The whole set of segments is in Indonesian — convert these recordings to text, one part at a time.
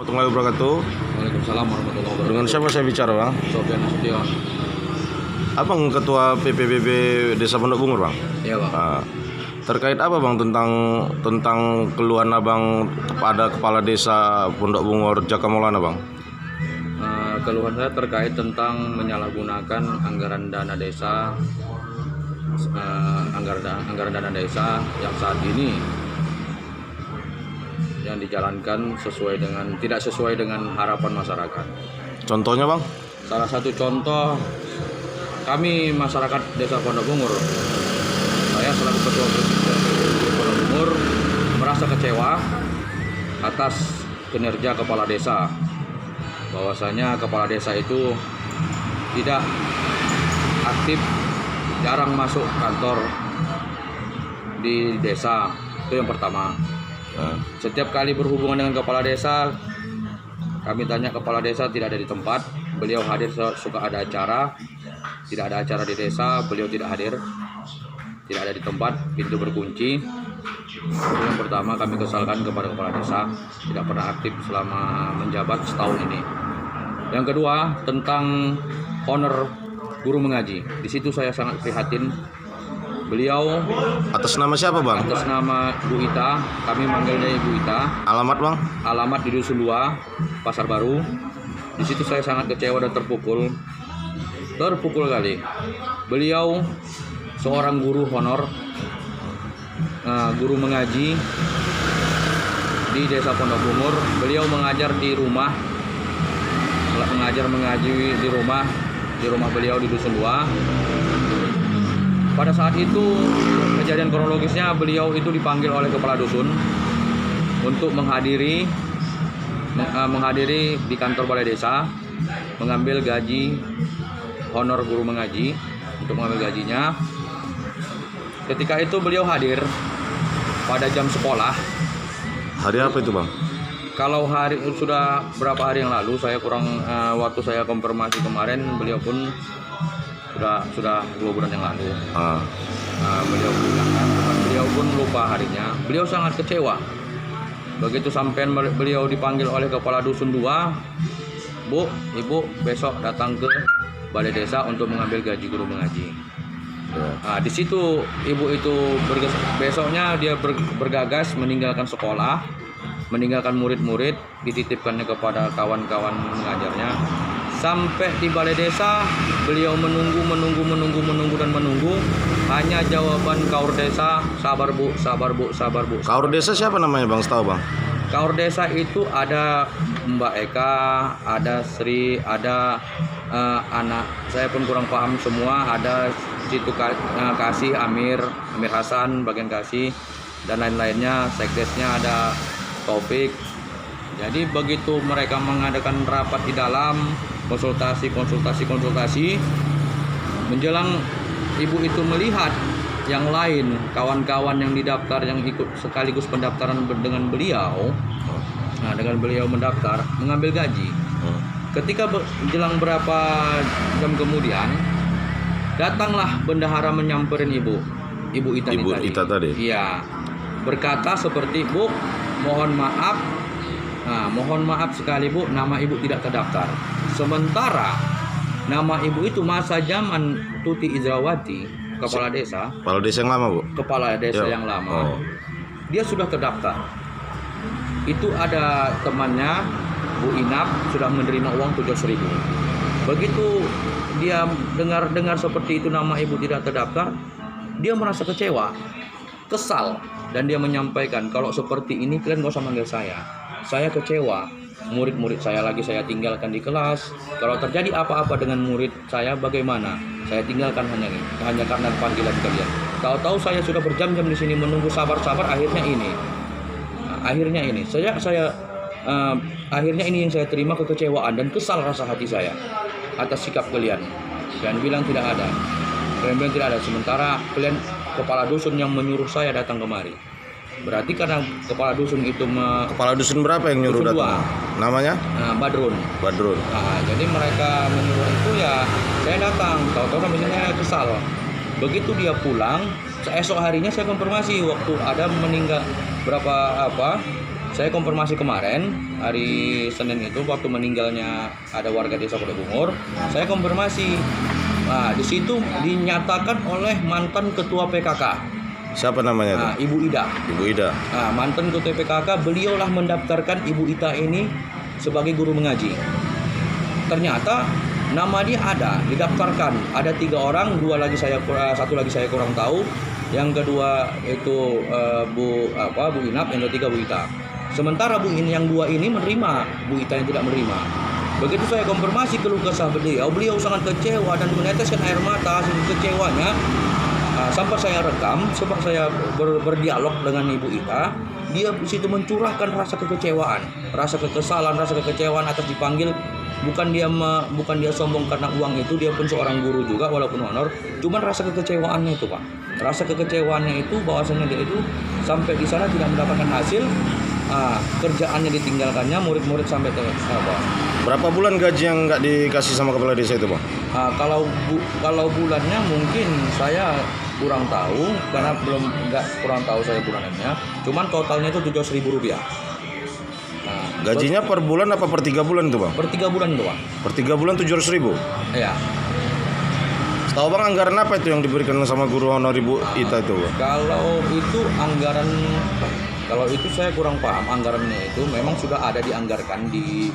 Warahmatullahi wabarakatuh. Waalaikumsalam warahmatullahi wabarakatuh. Dengan siapa saya bicara, Bang? Sofyan Nasution. Abang Ketua PPBB Desa Pondok Bungur, Bang. Iya, Bang. Nah, terkait apa, Bang, tentang keluhan Abang kepada Kepala Desa Pondok Bungur Jaka Maulana, Bang? Keluhan saya terkait tentang menyalahgunakan anggaran dana desa, anggaran dana desa yang saat ini yang dijalankan tidak sesuai dengan harapan masyarakat. Contohnya, Bang? Salah satu contoh, kami masyarakat Desa Pondok Bungur, saya selaku Ketua Pondok Bungur merasa kecewa atas kinerja kepala desa. Bahwasanya kepala desa itu tidak aktif, jarang masuk kantor di desa. Itu yang pertama. Setiap kali berhubungan dengan kepala desa, kami tanya kepala desa tidak ada di tempat. Beliau hadir suka ada acara, tidak ada acara di desa, beliau tidak hadir, tidak ada di tempat, pintu berkunci. Itu yang pertama, kami kesalkan kepada kepala desa, tidak pernah aktif selama menjabat setahun ini. Yang kedua, tentang honor guru mengaji. Di situ saya sangat prihatin. Beliau Atas nama siapa, Bang? atas nama Bu Ita, kami manggilnya Ibu Ita. Alamat, Bang? Alamat di Dusun 2, Pasar Baru. Di situ saya sangat kecewa dan terpukul kali. Beliau seorang guru honor, guru mengaji di Desa Pondok Bungur. Beliau mengajar di rumah, mengaji di rumah beliau di Dusun 2. Pada saat itu kejadian kronologisnya, beliau itu dipanggil oleh kepala dusun untuk menghadiri di kantor balai desa, mengambil gaji honor guru mengaji, untuk mengambil gajinya. Ketika itu beliau hadir pada jam sekolah. Hari apa itu, Bang? Kalau hari sudah berapa hari yang lalu, saya waktu saya konfirmasi kemarin, beliau pun sudah 2 bulan yang lalu. Beliau bilang, beliau pun lupa harinya. Beliau sangat kecewa. Begitu sampai beliau dipanggil oleh kepala dusun 2, Bu, Ibu besok datang ke balai desa untuk mengambil gaji guru mengaji. Di situ ibu itu besoknya dia bergagas meninggalkan sekolah, meninggalkan murid-murid, dititipkannya kepada kawan-kawan mengajarnya. Sampai di balai desa, beliau menunggu. Hanya jawaban kaur desa, sabar bu. Kaur Desa siapa namanya, Bang? Setahu, Bang? Kaur desa itu ada Mbak Eka, ada Sri, ada anak, saya pun kurang paham semua. Ada situ Kasih, Amir Hasan, bagian Kasih, dan lain-lainnya. Sekdesnya ada Taufik. Jadi begitu mereka mengadakan rapat di dalam, konsultasi, menjelang ibu itu melihat yang lain, kawan-kawan yang didaftar yang ikut sekaligus pendaftaran dengan beliau, dengan beliau mendaftar mengambil gaji. Ketika menjelang berapa jam kemudian, datanglah bendahara menyamperin ibu Ita tadi. Iya, berkata seperti, Bu, mohon maaf sekali, Bu, nama ibu tidak terdaftar. Sementara nama ibu itu masa zaman Tuti Izrawati, kepala desa. Kepala desa yang lama, Bu? Kepala desa yang lama. Dia sudah terdaftar. Itu ada temannya, Bu Inap, sudah menerima uang 700.000. Begitu dia dengar seperti itu, nama ibu tidak terdaftar, dia merasa kecewa, kesal, dan dia menyampaikan, kalau seperti ini kalian gak usah manggil saya kecewa. Murid-murid saya lagi saya tinggalkan di kelas. Kalau terjadi apa-apa dengan murid saya, bagaimana? Saya tinggalkan hanya karena panggilan kalian. Tahu-tahu saya sudah berjam-jam di sini menunggu, sabar-sabar, akhirnya ini. Akhirnya ini yang saya terima, kekecewaan dan kesal rasa hati saya atas sikap kalian. Kalian bilang tidak ada. Sementara kalian kepala dusun yang menyuruh saya datang kemari. Berarti karena kepala dusun itu Kepala dusun berapa yang nyuruh dusun datang? Namanya? Badrun. Jadi mereka menyuruh itu, ya saya datang. Tahu-tahu sampai saya kesal. Begitu dia pulang, esok harinya saya konfirmasi waktu ada meninggal berapa Saya konfirmasi kemarin hari Senin itu waktu meninggalnya ada warga desa Pondok Bungur, saya konfirmasi. Nah, di situ dinyatakan oleh mantan ketua PKK. Siapa namanya itu? Nah, Ibu Ida. Ibu Ida. Nah, mantan ketua PKK, beliaulah mendaftarkan Ibu Ita ini sebagai guru mengaji. Ternyata nama dia ada, didaftarkan. Ada 3 orang, satu lagi saya kurang tahu. Yang kedua itu Bu Inap, yang ketiga Bu Ita. Sementara yang 2 ini menerima, Bu Ita yang tidak menerima. Begitu saya konfirmasi keluh kesah beliau sangat kecewa dan meneteskan air mata hasil kecewanya. Sampai saya rekam, sampai saya berdialog dengan Ibu Ita, dia di situ mencurahkan rasa kekecewaan, rasa kekesalan, rasa kekecewaan atas dipanggil. Bukan dia sombong karena uang itu, dia pun seorang guru juga walaupun honor. Cuman rasa kekecewaannya itu, Pak. Rasa kekecewaannya itu bahwasanya dia itu sampai di sana tidak mendapatkan hasil, kerjaannya ditinggalkannya, murid-murid sampai Berapa bulan gaji yang nggak dikasih sama kepala desa itu, Bang? Kalau bulannya mungkin saya kurang tahu karena kurang tahu saya bulanannya. Cuman totalnya itu Rp700.000. Gajinya per bulan apa per 3 bulan itu, Bang? Per 3 bulan itu, Bang. Per 3 bulan 700.000? Iya. Setahu Bang anggaran apa itu yang diberikan sama guru honor Ibu Ita itu, Bang? Kalau itu saya kurang paham anggarannya itu. Memang sudah ada dianggarkan di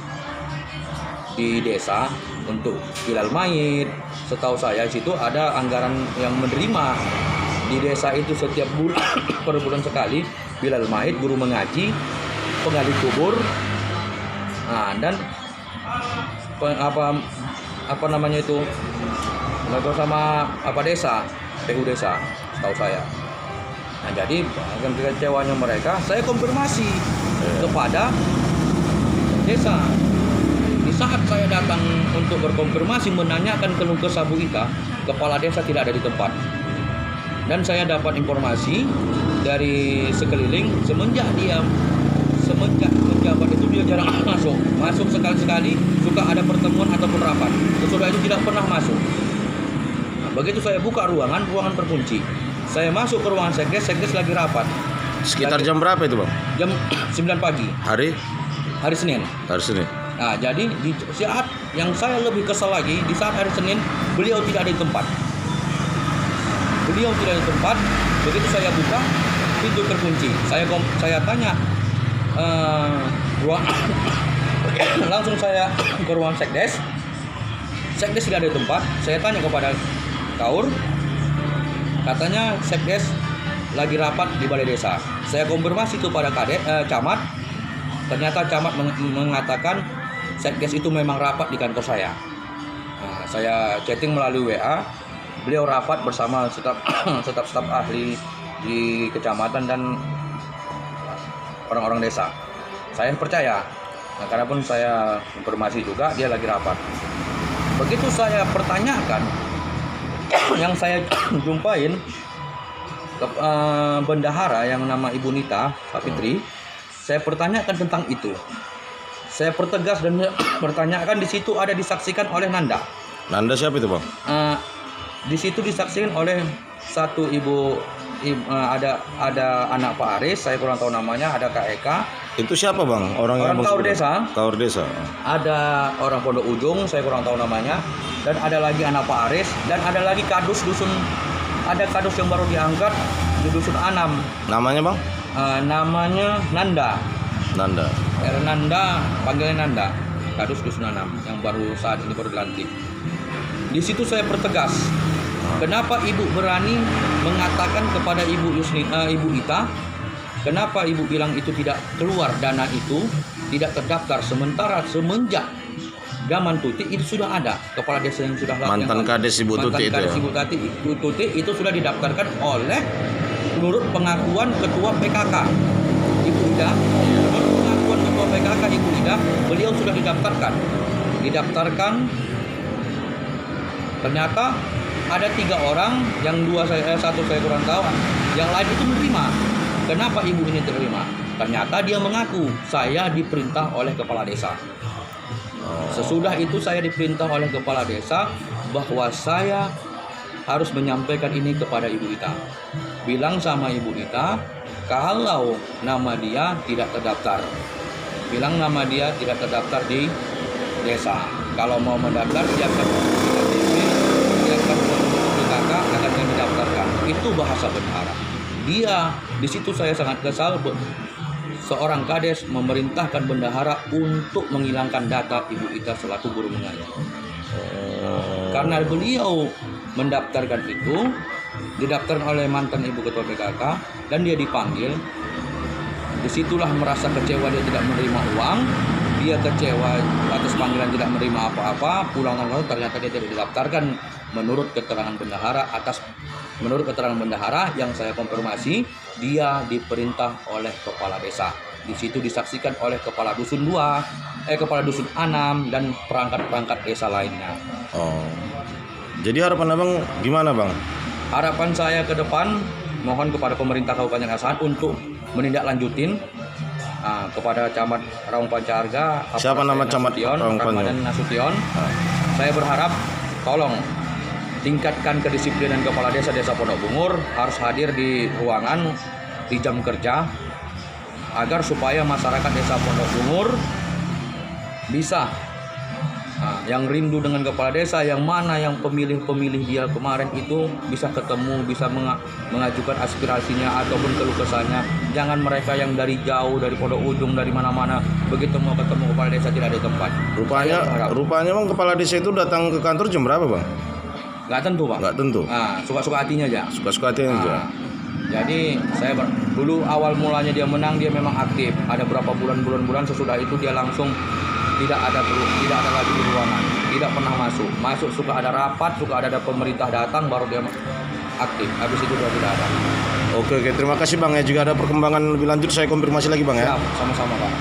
desa untuk bilal mayit. Setahu saya situ ada anggaran yang menerima di desa itu setiap bulan per bulan sekali bilal mayit, guru mengaji, penggali kubur, dan apa namanya itu, sama desa, PU desa, setahu saya. Nah, jadi kecewanya mereka, saya konfirmasi kepada desa. Di saat saya datang untuk berkonfirmasi menanyakan keluh kesah Bu Ita, kepala desa tidak ada di tempat. Dan saya dapat informasi dari sekeliling semenjak menjabat itu dia jarang masuk sekali-sekali, suka ada pertemuan ataupun rapat. Sesudah itu tidak pernah masuk. Nah, begitu saya buka ruangan terkunci. Saya masuk ke ruangan sekdes lagi rapat. Sekitar jam berapa itu, Bang? Jam 9 pagi. Hari Senin. Nah, jadi di saat yang saya lebih kesal lagi, di saat hari Senin beliau tidak ada di tempat. Begitu saya buka, pintu terkunci. Saya tanya, langsung saya ke ruang sekdes tidak ada di tempat. Saya tanya kepada Kaur, katanya sekdes lagi rapat di balai desa. Saya konfirmasi itu pada camat, ternyata camat mengatakan sekdes itu memang rapat di kantor saya. Nah, saya chatting melalui WA, beliau rapat bersama staf ahli di kecamatan dan orang-orang desa. Saya percaya, karena pun saya informasi juga dia lagi rapat. Begitu saya pertanyakan, yang saya jumpain bendahara yang nama Ibu Nita Sapitri, saya pertanyakan tentang itu. Saya pertegas dan pertanyakan, di situ ada disaksikan oleh Nanda. Nanda siapa itu, Bang? Di situ disaksikan oleh satu ibu, ada anak Pak Aris, saya kurang tahu namanya, ada Kak Eka. Itu siapa, Bang? Orang Kaur desa. Kaur desa. Ada orang Pondok Ujung, saya kurang tahu namanya. Dan ada lagi anak Pak Aris, dan ada lagi kadus dusun. Ada kadus yang baru diangkat di dusun Anam. Namanya, Bang? Namanya Nanda. Nanda, panggilnya Nanda. Kadus dusun Anam yang saat ini baru dilantik. Di situ saya pertegas, kenapa Ibu berani mengatakan kepada Ibu Ita, kenapa Ibu bilang itu tidak keluar dana itu, tidak terdaftar, sementara semenjak zaman Tuti itu sudah ada kepala desa yang sudah mantan kades Ibu Tuti itu. Ibu Tuti itu sudah didaftarkan oleh menurut pengakuan ketua PKK Ibu Ida. Menurut pengakuan ketua PKK Ibu Ida, beliau sudah didaftarkan. Ternyata ada 3 orang, yang satu saya kurang tahu, yang lain itu menerima. Kenapa ibu ini terima? Ternyata dia mengaku, saya diperintah oleh kepala desa. Sesudah itu saya diperintah oleh kepala desa bahwa saya harus menyampaikan ini kepada Ibu Ita. Bilang sama Ibu Ita, kalau nama dia tidak terdaftar. Bilang nama dia tidak terdaftar di desa. Kalau mau mendaftar dia akan KTP, dia akan PKK, akan mendaftarkan. Itu bahasa bendahara. Dia di situ saya sangat kesal. Seorang kades memerintahkan bendahara untuk menghilangkan data Ibu Ita selaku guru mengaji. Karena beliau mendaftarkan itu, didaftarkan oleh mantan Ibu Ketua PKK dan dia dipanggil. Disitulah merasa kecewa, dia tidak menerima uang, dia kecewa atas panggilan tidak menerima apa-apa, pulang ternyata dia tidak didaftarkan menurut keterangan bendahara yang saya konfirmasi, dia diperintah oleh kepala desa. Di situ disaksikan oleh kepala dusun 2, kepala dusun 6 dan perangkat-perangkat desa lainnya. Oh. Jadi harapan Abang gimana, Bang? Harapan saya ke depan mohon kepada pemerintah Kabupaten Asahan untuk menindaklanjutin kepada Camat Raung Pancarga. Siapa nama Camat Raung Pancarga? Ramadan Nasution. Saya berharap tolong tingkatkan kedisiplinan kepala desa Pondok Bungur, harus hadir di ruangan di jam kerja agar supaya masyarakat desa Pondok Bungur bisa yang rindu dengan kepala desa, yang mana yang pemilih dia kemarin itu bisa ketemu, bisa mengajukan aspirasinya ataupun keluh kesahnya. Jangan mereka yang dari jauh, dari Pondok Ujung, dari mana-mana, begitu mau ketemu kepala desa tidak ada tempat. Rupanya Bang, kepala desa itu datang ke kantor jam berapa, Bang? Nggak tentu, Bang. Nggak tentu. Suka-suka hatinya aja. Suka-suka hatinya aja. Jadi saya dulu awal mulanya dia menang, dia memang aktif. Ada berapa bulan sesudah itu dia langsung tidak ada lagi di ruangan, tidak pernah masuk suka ada rapat, suka ada pemerintah datang baru dia aktif. Habis itu dia tidak ada. Oke, terima kasih Bang ya. Jika ada perkembangan lebih lanjut saya konfirmasi lagi Bang ya. Siap, sama-sama Pak.